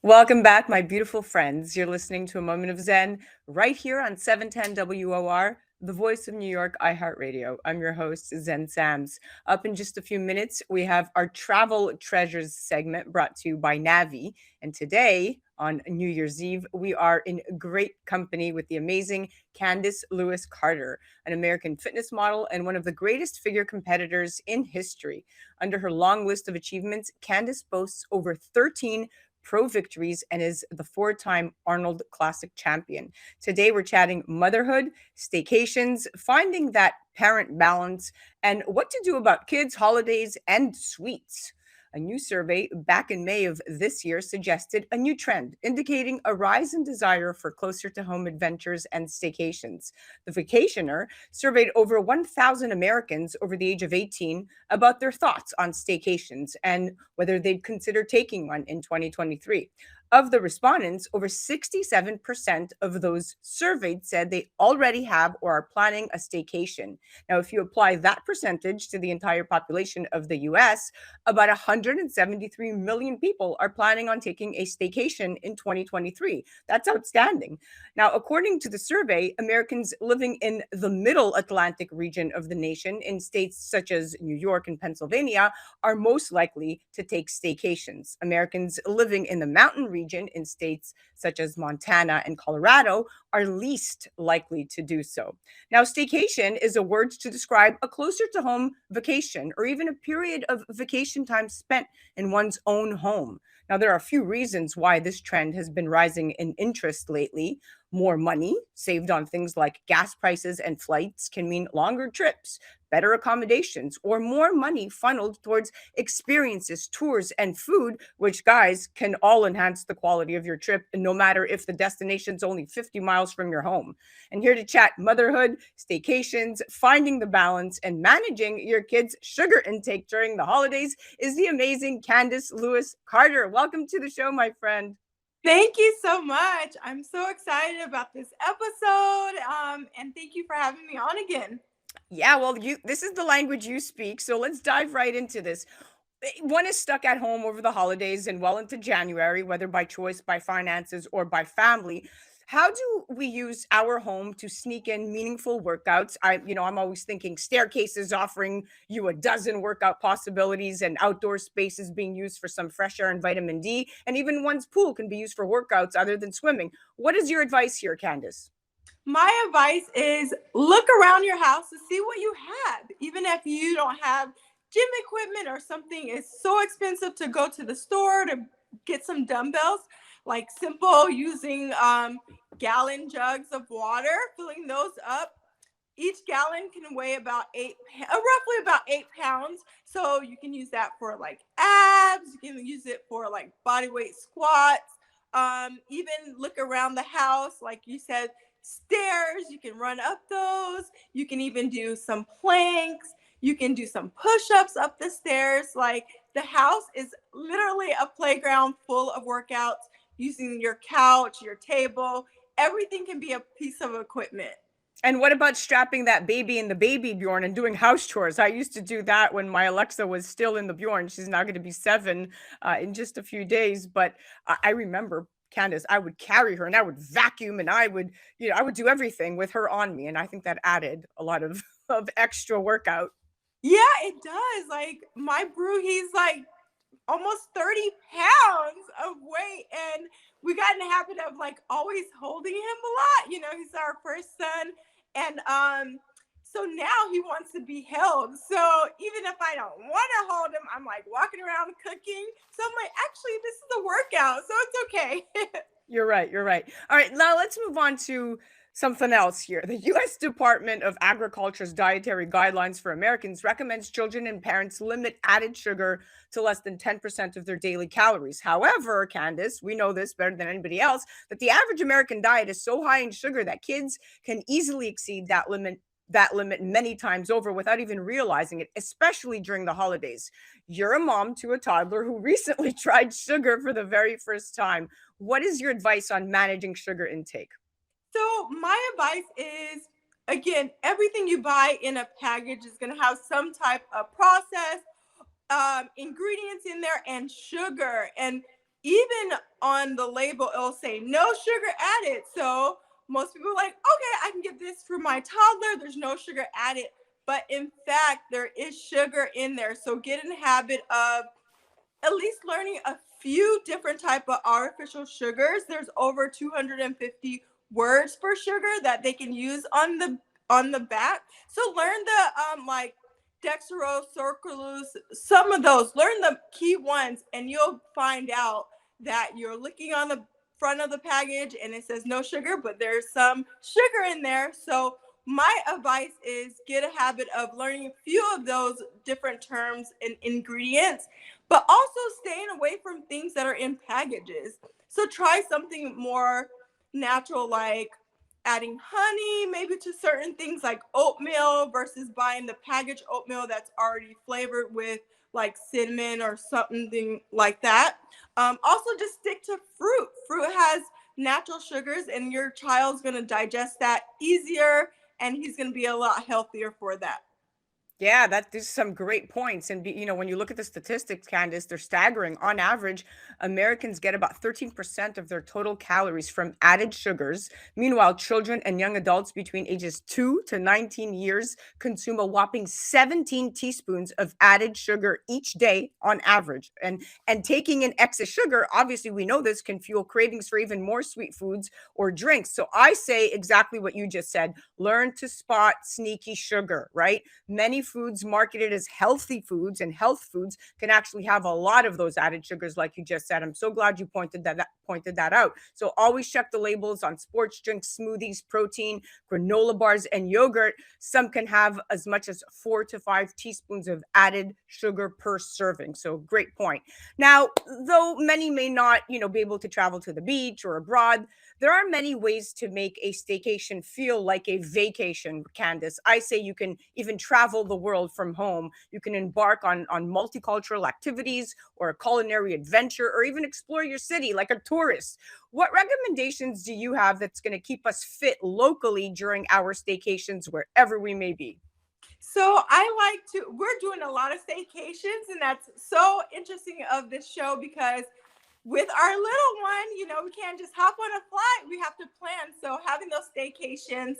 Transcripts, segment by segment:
Welcome back, my beautiful friends. You're listening to A Moment of Zen right here on 710 WOR, the voice of New York, iHeartRadio. I'm your host, Zen Sams. Up in just a few minutes, we have our Travel Treasures segment brought to you by Navé. And today, on New Year's Eve, we are in great company with the amazing Candice Lewis-Carter, an American fitness model and one of the greatest figure competitors in history. Under her long list of achievements, Candice boasts over 13 pro victories and is the four-time Arnold Classic Champion. Today we're chatting motherhood, staycations, finding that parent balance, and what to do about kids, holidays, and sweets. A new survey back in May of this year suggested a new trend, indicating a rise in desire for closer to home adventures and staycations. The Vacationer surveyed over 1,000 Americans over the age of 18 about their thoughts on staycations and whether they'd consider taking one in 2023. Of the respondents, over 67% of those surveyed said they already have or are planning a staycation. Now, if you apply that percentage to the entire population of the US, about 173 million people are planning on taking a staycation in 2023. That's outstanding. Now, according to the survey, Americans living in the middle Atlantic region of the nation, in states such as New York and Pennsylvania, are most likely to take staycations. Americans living in the mountain region, in states such as Montana and Colorado, are least likely to do so. Now, staycation is a word to describe a closer to home vacation or even a period of vacation time spent in one's own home. Now, there are a few reasons why this trend has been rising in interest lately. More money saved on things like gas prices and flights can mean longer trips, better accommodations, or more money funneled towards experiences, tours, and food, which, guys, can all enhance the quality of your trip, no matter if the destination's only 50 miles from your home. And here to chat motherhood, staycations, finding the balance, and managing your kids' sugar intake during the holidays is the amazing Candice Lewis-Carter. Welcome to the show, my friend. Thank you so much. I'm so excited about this episode. And thank you for having me on again. Yeah, well, this is the language you speak, so let's dive right into this. One is stuck at home over the holidays and well into January, whether by choice, by finances, or by family. How do we use our home to sneak in meaningful workouts? I'm always thinking staircases offering you a dozen workout possibilities and outdoor spaces being used for some fresh air and vitamin D. And even one's pool can be used for workouts other than swimming. What is your advice here, Candice? My advice is look around your house to see what you have. Even if you don't have gym equipment or something is so expensive to go to the store to get some dumbbells, like simple using gallon jugs of water, filling those up. Each gallon can weigh about roughly about 8 pounds. So you can use that for like abs. You can use it for like body weight squats. Even look around the house, like you said, stairs. You can run up those. You can even do some planks. You can do some push-ups up the stairs. Like the house is literally a playground full of workouts using your couch, your table. Everything can be a piece of equipment. And what about strapping that baby in the baby Bjorn and doing house chores? I used to do that when my Alexa was still in the Bjorn. She's now going to be 7 in just a few days. But I remember Candace, I would carry her and I would vacuum and I would do everything with her on me. And I think that added a lot of, of extra workout. Yeah, it does. Like my brew, he's like almost 30 pounds of weight. And we got in the habit of like always holding him a lot. He's our first son. And so now he wants to be held. So even if I don't want to hold him, I'm like walking around cooking. So I'm like, actually, this is a workout. So it's okay. You're right. You're right. All right. Now let's move on to something else here. The U.S. Department of Agriculture's dietary guidelines for Americans recommends children and parents limit added sugar to less than 10% of their daily calories. However, Candice, we know this better than anybody else, that the average American diet is so high in sugar that kids can easily exceed that limit many times over without even realizing it, especially during the holidays. You're a mom to a toddler who recently tried sugar for the very first time. What is your advice on managing sugar intake? So my advice is, again, everything you buy in a package is going to have some type of process, ingredients in there, and sugar. And even on the label, it'll say no sugar added. So most people are like, okay, I can get this for my toddler. There's no sugar added. But in fact, there is sugar in there. So get in the habit of at least learning a few different type of artificial sugars. There's over 250 words for sugar that they can use on the back. So learn the like dextrose, sucralose, some of those. Learn the key ones, and you'll find out that you're looking on the front of the package and it says no sugar, but there's some sugar in there. So my advice is get a habit of learning a few of those different terms and ingredients, but also staying away from things that are in packages. So try something more natural, like adding honey maybe to certain things like oatmeal versus buying the packaged oatmeal that's already flavored with like cinnamon or something like that. Also, just stick to fruit. Fruit has natural sugars, and your child's going to digest that easier, and he's going to be a lot healthier for that. Yeah, that there's some great points. And when you look at the statistics, Candice, they're staggering. On average, Americans get about 13% of their total calories from added sugars. Meanwhile, children and young adults between ages 2 to 19 years consume a whopping 17 teaspoons of added sugar each day on average. And taking in excess sugar, obviously we know this can fuel cravings for even more sweet foods or drinks. So I say exactly what you just said. Learn to spot sneaky sugar, right? Many foods marketed as healthy foods and health foods can actually have a lot of those added sugars, like you just said. I'm so glad you pointed that out. So always check the labels on sports drinks, smoothies, protein, granola bars, and yogurt. Some can have as much as 4 to 5 teaspoons of added sugar per serving. So great point. Now, though many may not, be able to travel to the beach or abroad, there are many ways to make a staycation feel like a vacation, Candice. I say you can even travel the world from home. You can embark on multicultural activities or a culinary adventure or even explore your city like a tourist. What recommendations do you have that's going to keep us fit locally during our staycations wherever we may be? So we're doing a lot of staycations, and that's so interesting of this show because with our little one, we can't just hop on a flight. We have to plan. So having those staycations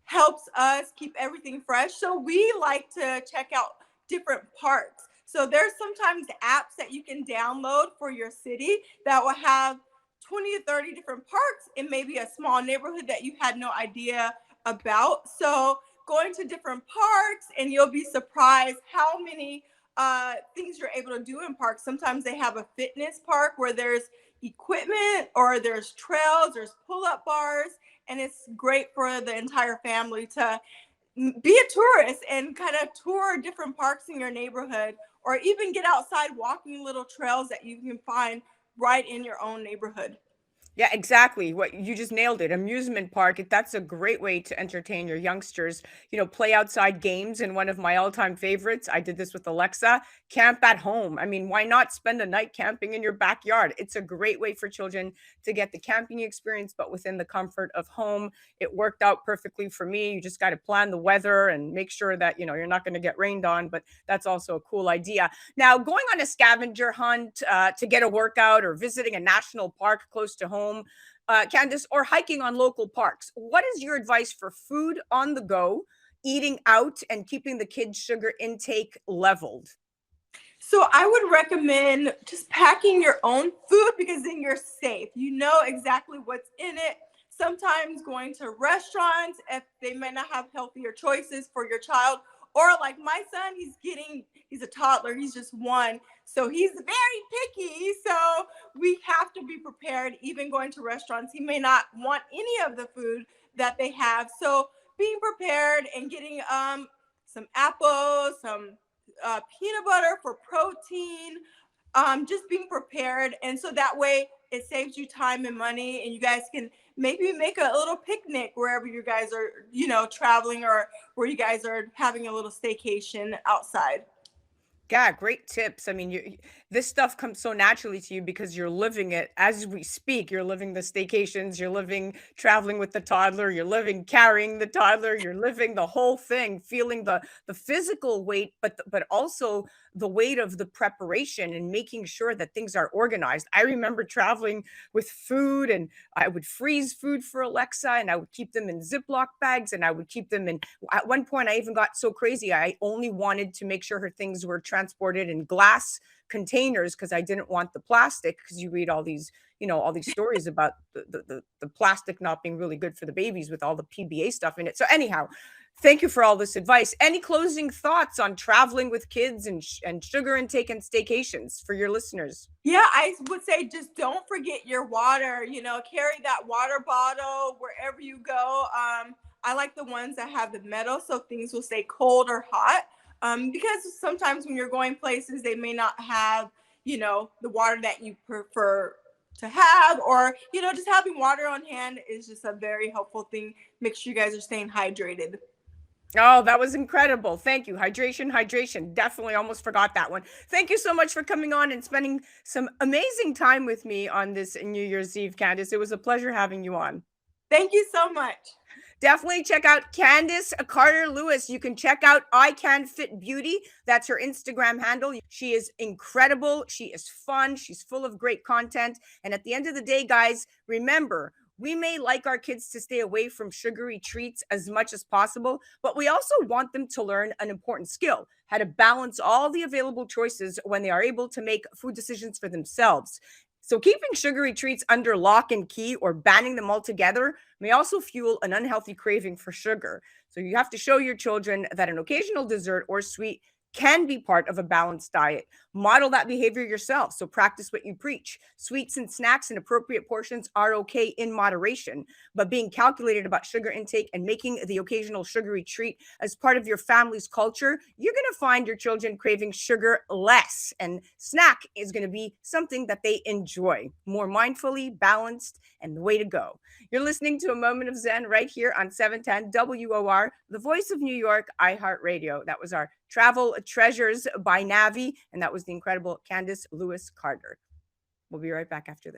helps us keep everything fresh. So we like to check out different parks. So there's sometimes apps that you can download for your city that will have 20 to 30 different parks in maybe a small neighborhood that you had no idea about. So going to different parks, and you'll be surprised how many things you're able to do in parks. Sometimes they have a fitness park where there's equipment or there's trails, there's pull-up bars, and it's great for the entire family to be a tourist and kind of tour different parks in your neighborhood, or even get outside walking little trails that you can find right in your own neighborhood. Yeah, exactly. What you just nailed it. Amusement park. That's a great way to entertain your youngsters. Play outside games. And one of my all-time favorites, I did this with Alexa, camp at home. I mean, why not spend a night camping in your backyard? It's a great way for children to get the camping experience, but within the comfort of home. It worked out perfectly for me. You just got to plan the weather and make sure that, you're not going to get rained on, but that's also a cool idea. Now, going on a scavenger hunt to get a workout or visiting a national park close to home, Candice, or hiking on local parks. What is your advice for food on the go, eating out, and keeping the kids' sugar intake leveled? So I would recommend just packing your own food because then you're safe. You know exactly what's in it. Sometimes going to restaurants, if they may not have healthier choices for your child, or like my son, he's a toddler, he's just one. So he's very picky. So we have to be prepared, even going to restaurants. He may not want any of the food that they have. So being prepared and getting some apples, some peanut butter for protein, just being prepared. And so that way it saves you time and money, and you guys can maybe make a little picnic wherever you guys are, traveling, or where you guys are having a little staycation outside. Yeah, great tips. I mean, this stuff comes so naturally to you because you're living it as we speak. You're living the staycations, you're living traveling with the toddler, you're living carrying the toddler, you're living the whole thing, feeling the physical weight, but also the weight of the preparation and making sure that things are organized. I remember traveling with food, and I would freeze food for Alexa, and I would keep them in Ziploc bags, and I would keep them in, at one point I even got so crazy I only wanted to make sure her things were transported in glass containers because I didn't want the plastic, because you read all these, all these stories about the plastic not being really good for the babies with all the PBA stuff in it. So anyhow, thank you for all this advice. Any closing thoughts on traveling with kids and sugar intake and staycations for your listeners? Yeah, I would say just don't forget your water. Carry that water bottle wherever you go. I like the ones that have the metal so things will stay cold or hot. Because sometimes when you're going places, they may not have, the water that you prefer to have, or, just having water on hand is just a very helpful thing. Make sure you guys are staying hydrated. Oh, that was incredible. Thank you. Hydration, hydration. Definitely almost forgot that one. Thank you so much for coming on and spending some amazing time with me on this New Year's Eve, Candice. It was a pleasure having you on. Thank you so much. Definitely check out Candice Carter Lewis. You can check out I Can Fit Beauty. That's her Instagram handle. She is incredible. She is fun. She's full of great content. And at the end of the day, guys, remember, we may like our kids to stay away from sugary treats as much as possible, but we also want them to learn an important skill: how to balance all the available choices when they are able to make food decisions for themselves. So, keeping sugary treats under lock and key or banning them altogether may also fuel an unhealthy craving for sugar. So, you have to show your children that an occasional dessert or sweet can be part of a balanced diet. Model that behavior yourself. So, practice what you preach. Sweets and snacks in appropriate portions are okay in moderation, but being calculated about sugar intake and making the occasional sugary treat as part of your family's culture, you're going to find your children craving sugar less. And snack is going to be something that they enjoy more mindfully, balanced, and the way to go. You're listening to A Moment of Zen right here on 710 WOR, the voice of New York, iHeartRadio. That was our Travel Treasures by Navé, and that was the incredible Candice Lewis-Carter. We'll be right back after this.